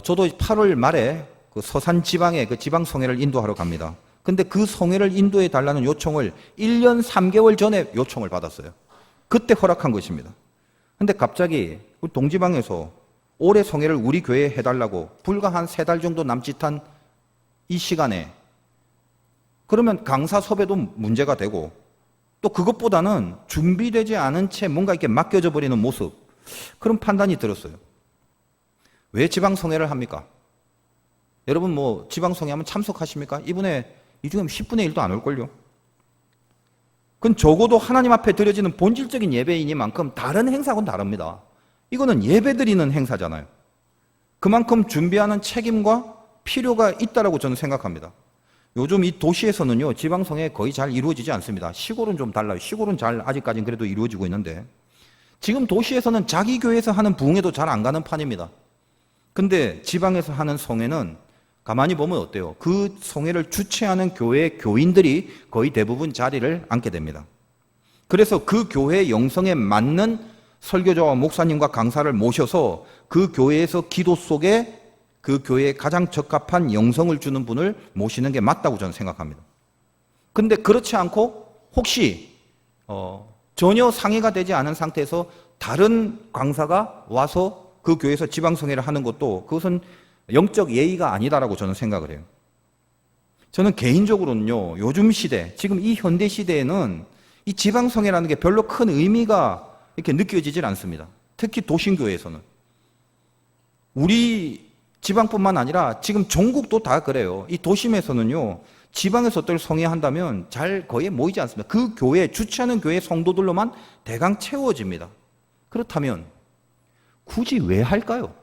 저도 8월 말에 그 서산 지방에 그 지방성회를 인도하러 갑니다. 근데 그 성회를 인도해 달라는 요청을 1년 3개월 전에 요청을 받았어요. 그때 허락한 것입니다. 근데 갑자기 우리 동지방에서 올해 성회를 우리 교회에 해달라고 불과 한 3달 정도 남짓한 이 시간에, 그러면 강사 섭외도 문제가 되고 또 그것보다는 준비되지 않은 채 뭔가 이렇게 맡겨져 버리는 모습, 그런 판단이 들었어요. 왜 지방성회를 합니까? 여러분 뭐 지방성회 하면 참석하십니까? 이분의 이 중에 10분의 1도 안 올걸요? 그건 적어도 하나님 앞에 드려지는 본질적인 예배이니만큼 다른 행사하고는 다릅니다. 이거는 예배 드리는 행사잖아요. 그만큼 준비하는 책임과 필요가 있다라고 저는 생각합니다. 요즘 이 도시에서는요, 지방성회 거의 잘 이루어지지 않습니다. 시골은 좀 달라요. 시골은 잘 아직까지는 그래도 이루어지고 있는데, 지금 도시에서는 자기 교회에서 하는 부흥회도 잘 안 가는 판입니다. 근데 지방에서 하는 성회는 가만히 보면 어때요? 그 송해를 주최하는 교회 교인들이 거의 대부분 자리를 앉게 됩니다. 그래서 그 교회 영성에 맞는 설교자와 목사님과 강사를 모셔서 그 교회에서 기도 속에 그 교회에 가장 적합한 영성을 주는 분을 모시는 게 맞다고 저는 생각합니다. 근데 그렇지 않고 혹시 전혀 상의가 되지 않은 상태에서 다른 강사가 와서 그 교회에서 지방성회를 하는 것도 그것은 영적 예의가 아니다라고 저는 생각을 해요. 저는 개인적으로는요, 요즘 시대, 지금 이 현대 시대에는 이 지방성회라는 게 별로 큰 의미가 이렇게 느껴지질 않습니다. 특히 도심교회에서는. 우리 지방뿐만 아니라 지금 전국도 다 그래요. 이 도심에서는요, 지방에서 어떨 성회한다면 잘 거의 모이지 않습니다. 그 교회, 주최하는 교회 성도들로만 대강 채워집니다. 그렇다면 굳이 왜 할까요?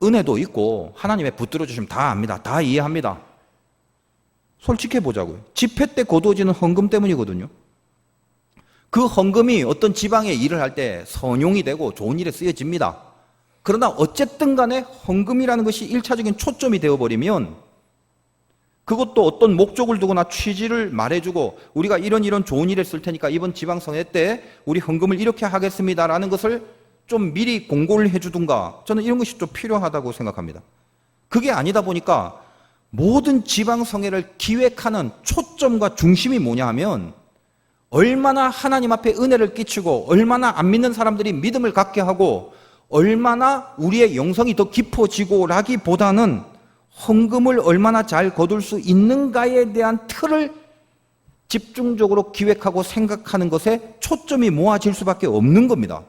은혜도 있고 하나님의 붙들어 주시면 다 압니다. 다 이해합니다. 솔직해 보자고요. 집회 때 거두어지는 헌금 때문이거든요. 그 헌금이 어떤 지방에 일을 할 때 선용이 되고 좋은 일에 쓰여집니다. 그러나 어쨌든 간에 헌금이라는 것이 1차적인 초점이 되어버리면 그것도 어떤 목적을 두거나 취지를 말해주고 우리가 이런 좋은 일에 쓸 테니까 이번 지방성회 때 우리 헌금을 이렇게 하겠습니다라는 것을 좀 미리 공고를 해주든가, 저는 이런 것이 좀 필요하다고 생각합니다. 그게 아니다 보니까 모든 지방성회를 기획하는 초점과 중심이 뭐냐 하면 얼마나 하나님 앞에 은혜를 끼치고 얼마나 안 믿는 사람들이 믿음을 갖게 하고 얼마나 우리의 영성이 더 깊어지고 라기보다는 헌금을 얼마나 잘 거둘 수 있는가에 대한 틀을 집중적으로 기획하고 생각하는 것에 초점이 모아질 수밖에 없는 겁니다.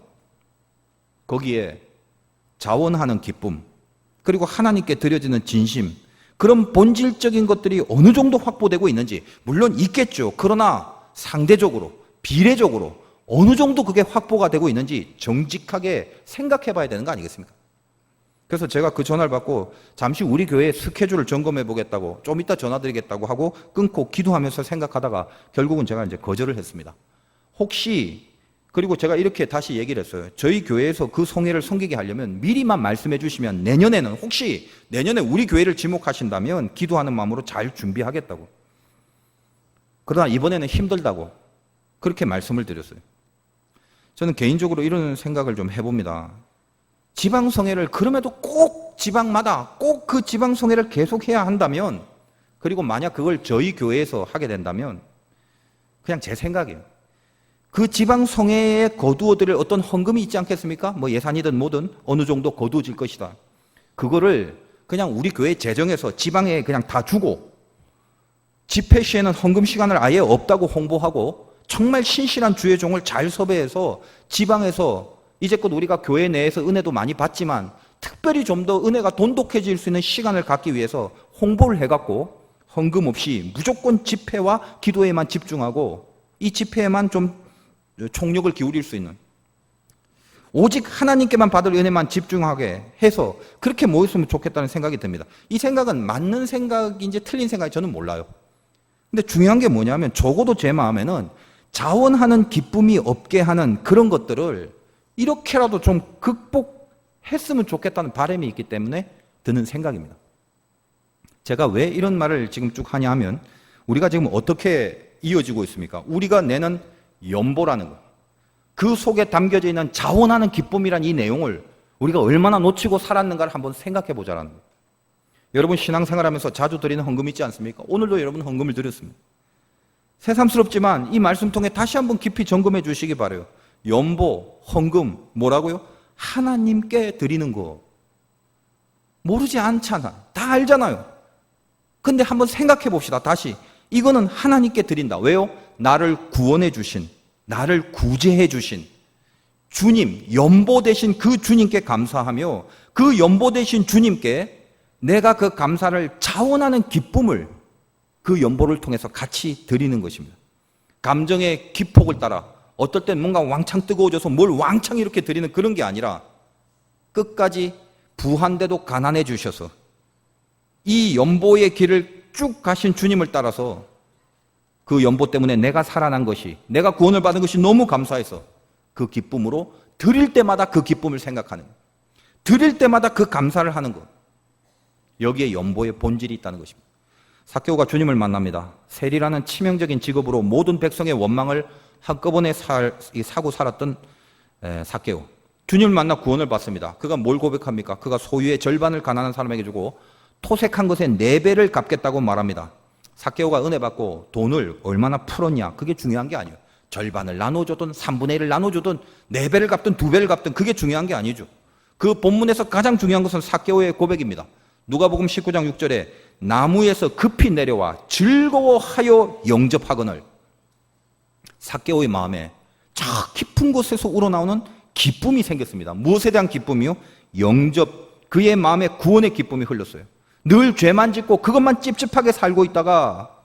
거기에 자원하는 기쁨, 그리고 하나님께 드려지는 진심, 그런 본질적인 것들이 어느 정도 확보되고 있는지, 물론 있겠죠. 그러나 상대적으로, 비례적으로 어느 정도 그게 확보가 되고 있는지 정직하게 생각해 봐야 되는 거 아니겠습니까? 그래서 제가 그 전화를 받고 잠시 우리 교회 스케줄을 점검해 보겠다고, 좀 이따 전화 드리겠다고 하고 끊고 기도하면서 생각하다가 결국은 제가 이제 거절을 했습니다. 혹시, 그리고 제가 이렇게 다시 얘기를 했어요. 저희 교회에서 그 성회를 섬기게 하려면 미리만 말씀해 주시면 내년에는, 혹시 내년에 우리 교회를 지목하신다면 기도하는 마음으로 잘 준비하겠다고. 그러나 이번에는 힘들다고 그렇게 말씀을 드렸어요. 저는 개인적으로 이런 생각을 좀 해봅니다. 지방성회를 그럼에도 꼭 지방마다 꼭 그 지방성회를 계속해야 한다면, 그리고 만약 그걸 저희 교회에서 하게 된다면, 그냥 제 생각이에요. 그 지방성회에 거두어드릴 어떤 헌금이 있지 않겠습니까? 뭐 예산이든 뭐든 어느 정도 거두어질 것이다. 그거를 그냥 우리 교회 재정에서 지방에 그냥 다 주고, 집회 시에는 헌금 시간을 아예 없다고 홍보하고, 정말 신실한 주의 종을 잘 섭외해서 지방에서 이제껏 우리가 교회 내에서 은혜도 많이 받지만 특별히 좀 더 은혜가 돈독해질 수 있는 시간을 갖기 위해서 홍보를 해갖고 헌금 없이 무조건 집회와 기도에만 집중하고 이 집회에만 좀 총력을 기울일 수 있는, 오직 하나님께만 받을 은혜만 집중하게 해서 그렇게 모였으면 좋겠다는 생각이 듭니다. 이 생각은 맞는 생각인지 틀린 생각인지 저는 몰라요. 근데 중요한 게 뭐냐면 적어도 제 마음에는 자원하는 기쁨이 없게 하는 그런 것들을 이렇게라도 좀 극복했으면 좋겠다는 바람이 있기 때문에 드는 생각입니다. 제가 왜 이런 말을 지금 쭉 하냐 하면, 우리가 지금 어떻게 이어지고 있습니까? 우리가 내는 연보라는 것, 그 속에 담겨져 있는 자원하는 기쁨이라는 이 내용을 우리가 얼마나 놓치고 살았는가를 한번 생각해 보자라는 거예요. 여러분 신앙생활하면서 자주 드리는 헌금 있지 않습니까? 오늘도 여러분 헌금을 드렸습니다. 새삼스럽지만 이 말씀 통해 다시 한번 깊이 점검해 주시기 바라요. 연보, 헌금, 뭐라고요? 하나님께 드리는 거. 모르지 않잖아. 다 알잖아요. 근데 한번 생각해 봅시다. 다시. 이거는 하나님께 드린다. 왜요? 나를 구원해 주신, 나를 구제해 주신 주님, 연보 되신 그 주님께 감사하며 그 연보 되신 주님께 내가 그 감사를 자원하는 기쁨을 그 연보를 통해서 같이 드리는 것입니다. 감정의 기폭을 따라 어떨 땐 뭔가 왕창 뜨거워져서 뭘 왕창 이렇게 드리는 그런 게 아니라 끝까지 부한데도 가난해 주셔서 이 연보의 길을 쭉 가신 주님을 따라서 그 연보 때문에 내가 살아난 것이, 내가 구원을 받은 것이 너무 감사해서 그 기쁨으로 드릴 때마다 그 기쁨을 생각하는, 드릴 때마다 그 감사를 하는 것. 여기에 연보의 본질이 있다는 것입니다. 삭개오가 주님을 만납니다. 세리라는 치명적인 직업으로 모든 백성의 원망을 한꺼번에 사고 살았던 삭개오. 주님을 만나 구원을 받습니다. 그가 뭘 고백합니까? 그가 소유의 절반을 가난한 사람에게 주고 토색한 것의 4배를 갚겠다고 말합니다. 삭개오가 은혜 받고 돈을 얼마나 풀었냐, 그게 중요한 게 아니에요. 절반을 나눠주든 3분의 1을 나눠주든 4배를 갚든 2배를 갚든 그게 중요한 게 아니죠. 그 본문에서 가장 중요한 것은 삭개오의 고백입니다. 누가복음 19장 6절에 나무에서 급히 내려와 즐거워하여 영접하거늘. 삭개오의 마음에 저 깊은 곳에서 우러나오는 기쁨이 생겼습니다. 무엇에 대한 기쁨이요? 영접, 그의 마음에 구원의 기쁨이 흘렀어요. 늘 죄만 짓고 그것만 찝찝하게 살고 있다가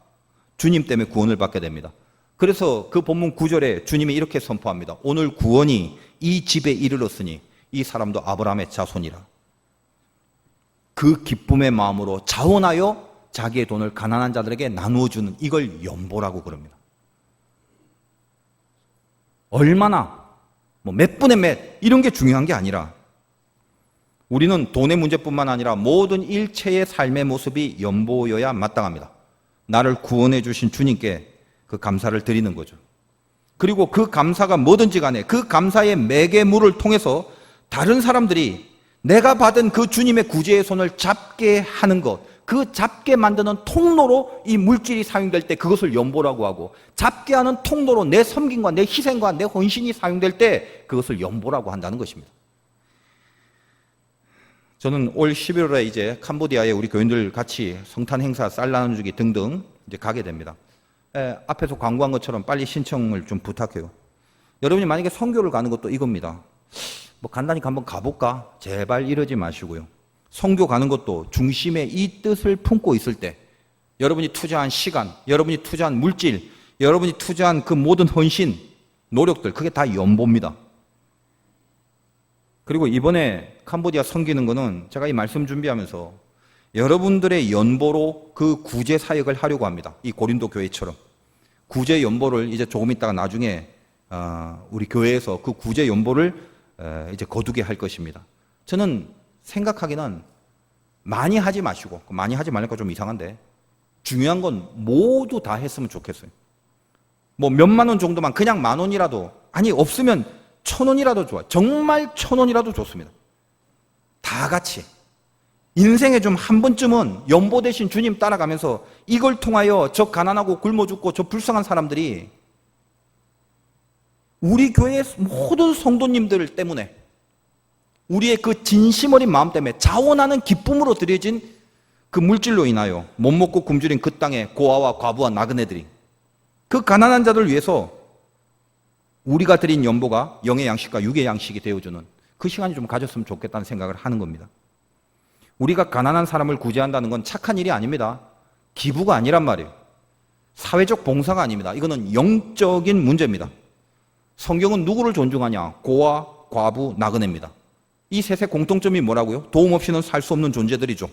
주님 때문에 구원을 받게 됩니다. 그래서 그 본문 9절에 주님이 이렇게 선포합니다. 오늘 구원이 이 집에 이르렀으니 이 사람도 아브라함의 자손이라. 그 기쁨의 마음으로 자원하여 자기의 돈을 가난한 자들에게 나누어주는, 이걸 연보라고 그럽니다. 얼마나, 몇 분의 몇, 이런 게 중요한 게 아니라 우리는 돈의 문제뿐만 아니라 모든 일체의 삶의 모습이 연보여야 마땅합니다. 나를 구원해 주신 주님께 그 감사를 드리는 거죠. 그리고 그 감사가 뭐든지 간에 그 감사의 매개물을 통해서 다른 사람들이 내가 받은 그 주님의 구제의 손을 잡게 하는 것, 그 잡게 만드는 통로로 이 물질이 사용될 때 그것을 연보라고 하고, 잡게 하는 통로로 내 섬김과 내 희생과 내 헌신이 사용될 때 그것을 연보라고 한다는 것입니다. 저는 올 11월에 이제 캄보디아에 우리 교인들 같이 성탄 행사, 쌀 나눠주기 등등 이제 가게 됩니다. 앞에서 광고한 것처럼 빨리 신청을 좀 부탁해요. 여러분이 만약에 선교를 가는 것도 이겁니다. 간단히 한번 가볼까? 제발 이러지 마시고요. 선교 가는 것도 중심에 이 뜻을 품고 있을 때 여러분이 투자한 시간, 여러분이 투자한 물질, 여러분이 투자한 그 모든 헌신, 노력들, 그게 다 연보입니다. 그리고 이번에 캄보디아 섬기는 거는 제가 이 말씀 준비하면서 여러분들의 연보로 그 구제 사역을 하려고 합니다. 이 고린도 교회처럼. 구제 연보를 이제 조금 있다가 나중에 우리 교회에서 그 구제 연보를 이제 거두게 할 것입니다. 저는 생각하기는 많이 하지 마시고, 많이 하지 말니까 좀 이상한데, 중요한 건 모두 다 했으면 좋겠어요. 몇만 원 정도만, 그냥 10,000원이라도, 아니 없으면 1,000원이라도 좋아요. 정말 1,000원이라도 좋습니다. 다 같이 인생에 좀 한 번쯤은 연보 대신 주님 따라가면서 이걸 통하여 저 가난하고 굶어 죽고 저 불쌍한 사람들이 우리 교회의 모든 성도님들 때문에, 우리의 그 진심 어린 마음 때문에 자원하는 기쁨으로 드려진 그 물질로 인하여 못 먹고 굶주린 그 땅에 고아와 과부와 나그네들이, 그 가난한 자들 위해서 우리가 드린 연보가 영의 양식과 육의 양식이 되어주는 그 시간이 좀 가졌으면 좋겠다는 생각을 하는 겁니다. 우리가 가난한 사람을 구제한다는 건 착한 일이 아닙니다. 기부가 아니란 말이에요. 사회적 봉사가 아닙니다. 이거는 영적인 문제입니다. 성경은 누구를 존중하냐? 고아, 과부, 나그네입니다. 이 셋의 공통점이 뭐라고요? 도움 없이는 살 수 없는 존재들이죠.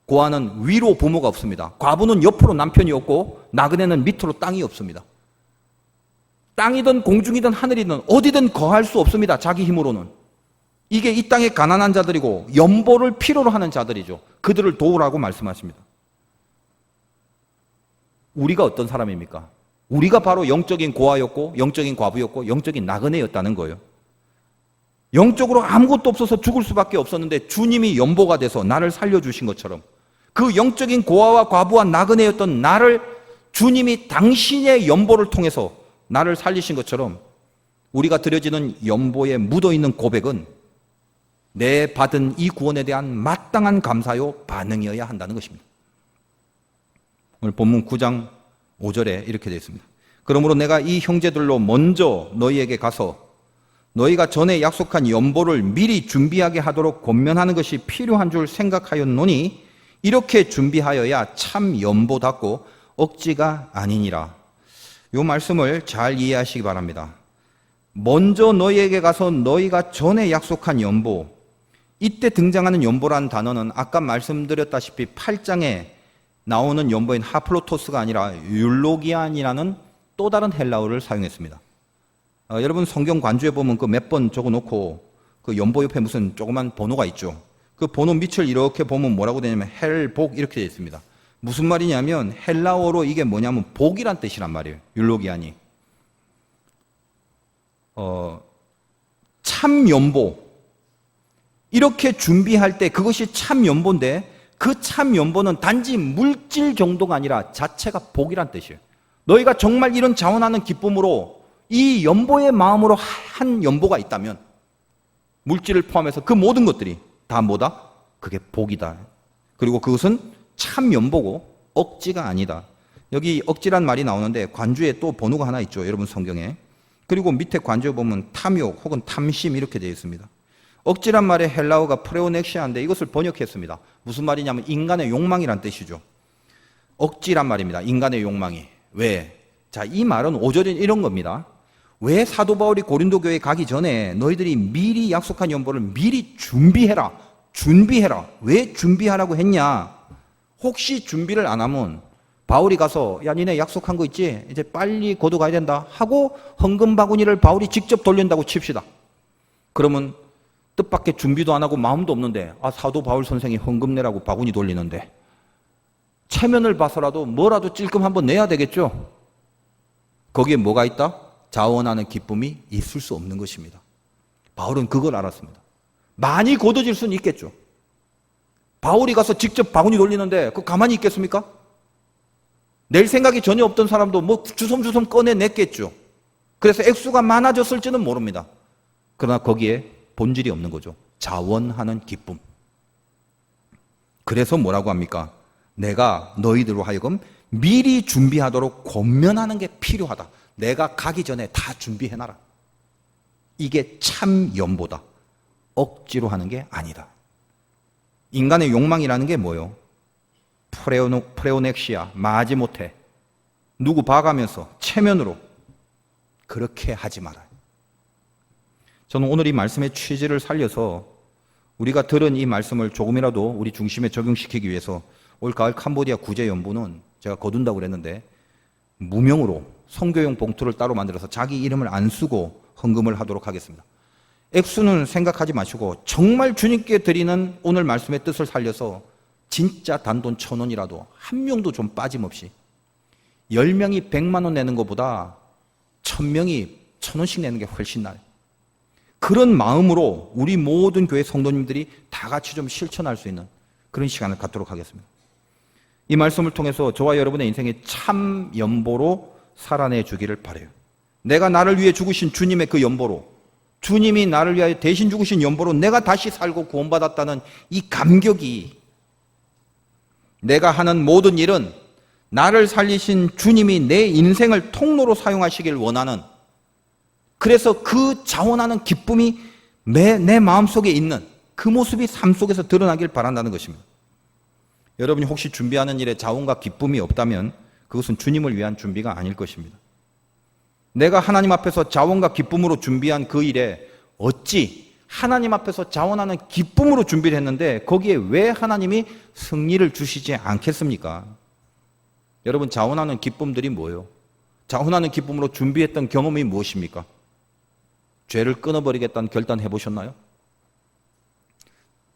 고아는 위로 부모가 없습니다. 과부는 옆으로 남편이 없고, 나그네는 밑으로 땅이 없습니다. 땅이든 공중이든 하늘이든 어디든 거할 수 없습니다. 자기 힘으로는. 이게 이 땅의 가난한 자들이고 연보를 필요로 하는 자들이죠. 그들을 도우라고 말씀하십니다. 우리가 어떤 사람입니까? 우리가 바로 영적인 고아였고, 영적인 과부였고, 영적인 나그네였다는 거예요. 영적으로 아무것도 없어서 죽을 수밖에 없었는데 주님이 연보가 돼서 나를 살려주신 것처럼, 그 영적인 고아와 과부와 나그네였던 나를 주님이 당신의 연보를 통해서 나를 살리신 것처럼, 우리가 드려지는 연보에 묻어있는 고백은 내 받은 이 구원에 대한 마땅한 감사요 반응이어야 한다는 것입니다. 오늘 본문 9장 5절에 이렇게 되어 있습니다. 그러므로 내가 이 형제들로 먼저 너희에게 가서 너희가 전에 약속한 연보를 미리 준비하게 하도록 권면하는 것이 필요한 줄 생각하였노니 이렇게 준비하여야 참 연보답고 억지가 아니니라. 이 말씀을 잘 이해하시기 바랍니다. 먼저 너희에게 가서 너희가 전에 약속한 연보, 이때 등장하는 연보라는 단어는 아까 말씀드렸다시피 8장에 나오는 연보인 하플로토스가 아니라 율로기안이라는 또 다른 헬라어를 사용했습니다. 여러분 성경 관주에 보면 그 몇 번 적어놓고 그 연보 옆에 무슨 조그만 번호가 있죠. 그 번호 밑을 이렇게 보면 뭐라고 되냐면 헬복 이렇게 되어 있습니다. 무슨 말이냐면 헬라어로 이게 뭐냐면 복이란 뜻이란 말이에요. 율로기안이. 참 연보. 이렇게 준비할 때 그것이 참 연보인데 그 참 연보는 단지 물질 정도가 아니라 자체가 복이란 뜻이에요. 너희가 정말 이런 자원하는 기쁨으로 이 연보의 마음으로 한 연보가 있다면 물질을 포함해서 그 모든 것들이 다 뭐다? 그게 복이다. 그리고 그것은 참 연보고 억지가 아니다. 여기 억지란 말이 나오는데 관주에 또 번호가 하나 있죠. 여러분 성경에. 그리고 밑에 관주에 보면 탐욕 혹은 탐심 이렇게 되어 있습니다. 억지란 말의 헬라어가 프레오넥시아인데 이것을 번역했습니다. 무슨 말이냐면 인간의 욕망이란 뜻이죠. 억지란 말입니다. 인간의 욕망이. 왜? 자, 이 말은 5절에 이런 겁니다. 왜 사도 바울이 고린도 교회에 가기 전에 너희들이 미리 약속한 연보를 미리 준비해라. 준비해라. 왜 준비하라고 했냐? 혹시 준비를 안 하면 바울이 가서 야 니네 약속한 거 있지? 이제 빨리 고도 가야 된다 하고 헌금 바구니를 바울이 직접 돌린다고 칩시다. 그러면 뜻밖의 준비도 안 하고 마음도 없는데 사도 바울 선생이 헌금 내라고 바구니 돌리는데 체면을 봐서라도 뭐라도 찔끔 한번 내야 되겠죠? 거기에 뭐가 있다? 자원하는 기쁨이 있을 수 없는 것입니다. 바울은 그걸 알았습니다. 많이 거둬질 수는 있겠죠. 바울이 가서 직접 바구니 돌리는데 그 가만히 있겠습니까? 낼 생각이 전혀 없던 사람도 뭐 주섬주섬 꺼내냈겠죠. 그래서 액수가 많아졌을지는 모릅니다. 그러나 거기에 본질이 없는 거죠. 자원하는 기쁨. 그래서 뭐라고 합니까? 내가 너희들로 하여금 미리 준비하도록 권면하는 게 필요하다. 내가 가기 전에 다 준비해놔라. 이게 참 연보다. 억지로 하는 게 아니다. 인간의 욕망이라는 게 뭐예요? 프레오넥시아, 마지못해 누구 봐가면서 체면으로 그렇게 하지 말아요. 저는 오늘 이 말씀의 취지를 살려서 우리가 들은 이 말씀을 조금이라도 우리 중심에 적용시키기 위해서 올 가을 캄보디아 구제연보는 제가 거둔다고 그랬는데 무명으로 선교용 봉투를 따로 만들어서 자기 이름을 안 쓰고 헌금을 하도록 하겠습니다. 액수는 생각하지 마시고 정말 주님께 드리는 오늘 말씀의 뜻을 살려서 진짜 단돈 1,000원이라도 한 명도 좀 빠짐없이 10명이 100만 원 내는 것보다 1,000명이 1,000원씩 내는 게 훨씬 나아요. 그런 마음으로 우리 모든 교회 성도님들이 다 같이 좀 실천할 수 있는 그런 시간을 갖도록 하겠습니다. 이 말씀을 통해서 저와 여러분의 인생에 참 연보로 살아내 주기를 바라요. 내가 나를 위해 죽으신 주님의 그 연보로, 주님이 나를 위하여 대신 죽으신 연보로 내가 다시 살고 구원받았다는 이 감격이, 내가 하는 모든 일은 나를 살리신 주님이 내 인생을 통로로 사용하시길 원하는, 그래서 그 자원하는 기쁨이 내 마음속에 있는 그 모습이 삶 속에서 드러나길 바란다는 것입니다. 여러분이 혹시 준비하는 일에 자원과 기쁨이 없다면 그것은 주님을 위한 준비가 아닐 것입니다. 내가 하나님 앞에서 자원과 기쁨으로 준비한 그 일에 어찌 하나님 앞에서 자원하는 기쁨으로 준비를 했는데 거기에 왜 하나님이 승리를 주시지 않겠습니까? 여러분, 자원하는 기쁨들이 뭐예요? 자원하는 기쁨으로 준비했던 경험이 무엇입니까? 죄를 끊어버리겠다는 결단 해보셨나요?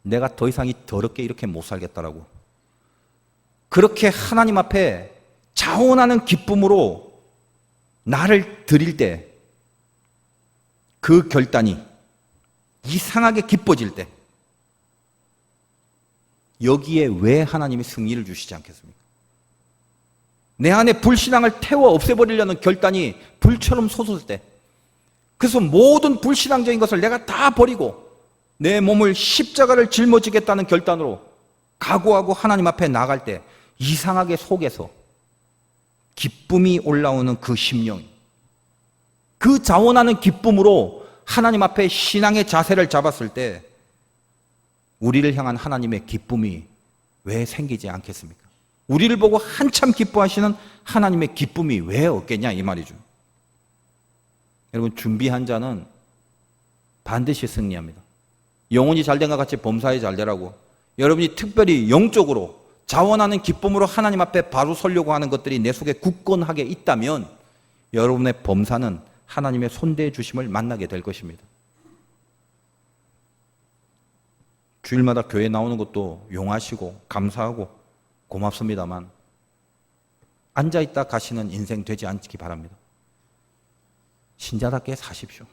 내가 더 이상 이 더럽게 이렇게 못 살겠다라고. 그렇게 하나님 앞에 자원하는 기쁨으로 나를 드릴 때 그 결단이 이상하게 기뻐질 때 여기에 왜 하나님이 승리를 주시지 않겠습니까? 내 안에 불신앙을 태워 없애버리려는 결단이 불처럼 솟을 때, 그래서 모든 불신앙적인 것을 내가 다 버리고 내 몸을 십자가를 짊어지겠다는 결단으로 각오하고 하나님 앞에 나갈 때 이상하게 속에서 기쁨이 올라오는 그 심령, 그 자원하는 기쁨으로 하나님 앞에 신앙의 자세를 잡았을 때 우리를 향한 하나님의 기쁨이 왜 생기지 않겠습니까? 우리를 보고 한참 기뻐하시는 하나님의 기쁨이 왜 없겠냐 이 말이죠. 여러분, 준비한 자는 반드시 승리합니다. 영혼이 잘된 것 같이 범사에 잘되라고 여러분이 특별히 영적으로 자원하는 기쁨으로 하나님 앞에 바로 서려고 하는 것들이 내 속에 굳건하게 있다면 여러분의 범사는 하나님의 손대해 주심을 만나게 될 것입니다. 주일마다 교회 나오는 것도 용하시고 감사하고 고맙습니다만 앉아있다 가시는 인생 되지 않기 바랍니다. 신자답게 사십시오.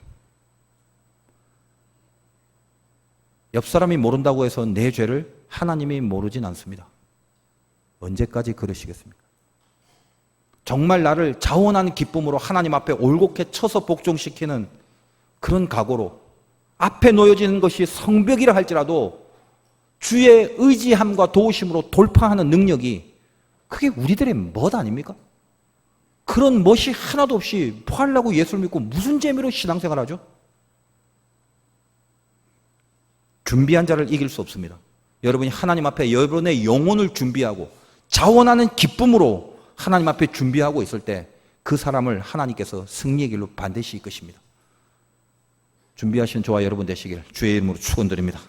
옆 사람이 모른다고 해서 내 죄를 하나님이 모르진 않습니다. 언제까지 그러시겠습니까? 정말 나를 자원하는 기쁨으로 하나님 앞에 올곧게 쳐서 복종시키는 그런 각오로 앞에 놓여지는 것이 성벽이라 할지라도 주의 의지함과 도우심으로 돌파하는 능력이 그게 우리들의 멋 아닙니까? 그런 멋이 하나도 없이 뭐 하려고 예수를 믿고 무슨 재미로 신앙생활하죠? 준비한 자를 이길 수 없습니다. 여러분이 하나님 앞에 여러분의 영혼을 준비하고 자원하는 기쁨으로 하나님 앞에 준비하고 있을 때 그 사람을 하나님께서 승리의 길로 반드시 이끄십니다. 준비하신 저와 여러분 되시길 주의 이름으로 축원드립니다.